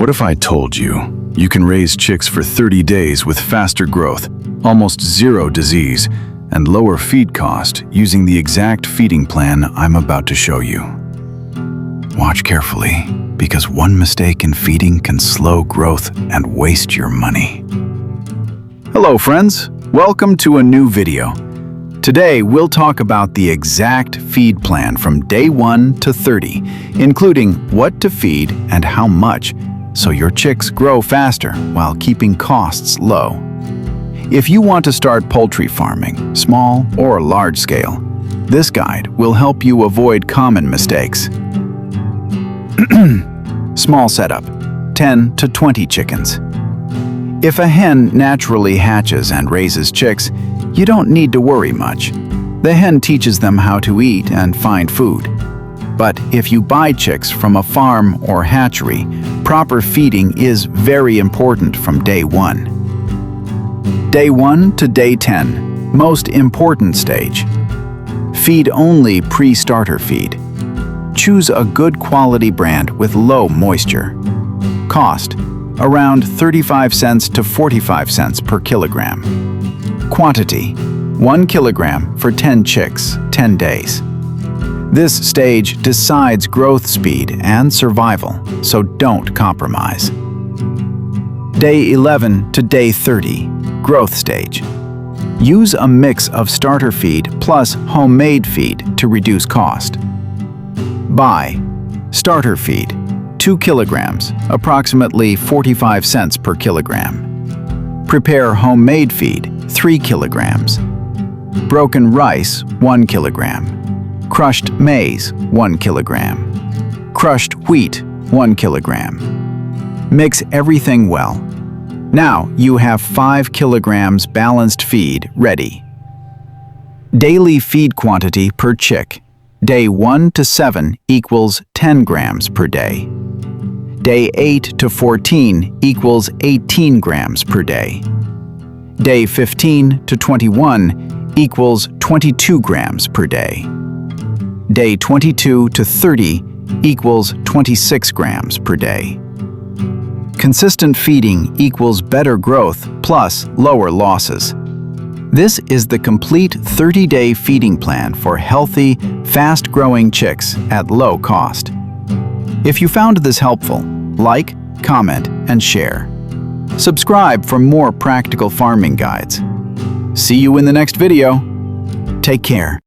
What if I told you you can raise chicks for 30 days with faster growth, almost zero disease, and lower feed cost using the exact feeding plan I'm about to show you? Watch carefully, because one mistake in feeding can slow growth and waste your money. Hello friends, welcome to a new video. Today we'll talk about the exact feed plan from day 1 to 30, including what to feed and how much, so your chicks grow faster while keeping costs low. If you want to start poultry farming, small or large scale, this guide will help you avoid common mistakes. Small setup, 10 to 20 chickens. If a hen naturally hatches and raises chicks, you don't need to worry much. The hen teaches them how to eat and find food. But if you buy chicks from a farm or hatchery, proper feeding is very important from day 1. Day 1 to day 10, most important stage. Feed only pre-starter feed. Choose a good quality brand with low moisture. Cost, around 35 cents to 45 cents per kilogram. Quantity, 1 kilogram for 10 chicks, 10 days. This stage decides growth speed and survival, so don't compromise. Day 11 to day 30, growth stage. Use a mix of starter feed plus homemade feed to reduce cost. Buy starter feed, 2 kilograms, approximately 45 cents per kilogram. Prepare homemade feed, 3 kilograms. Broken rice, 1 kilogram. Crushed maize, 1 kilogram. Crushed wheat, 1 kilogram. Mix everything well. Now you have 5 kilograms balanced feed ready. Daily feed quantity per chick. Day 1 to 7 equals 10 grams per day. Day 8 to 14 equals 18 grams per day. Day 15 to 21 equals 22 grams per day. Day 22 to 30 equals 26 grams per day. Consistent feeding equals better growth plus lower losses. This is the complete 30-day feeding plan for healthy, fast-growing chicks at low cost. If you found this helpful, like, comment, and share. Subscribe for more practical farming guides. See you in the next video. Take care.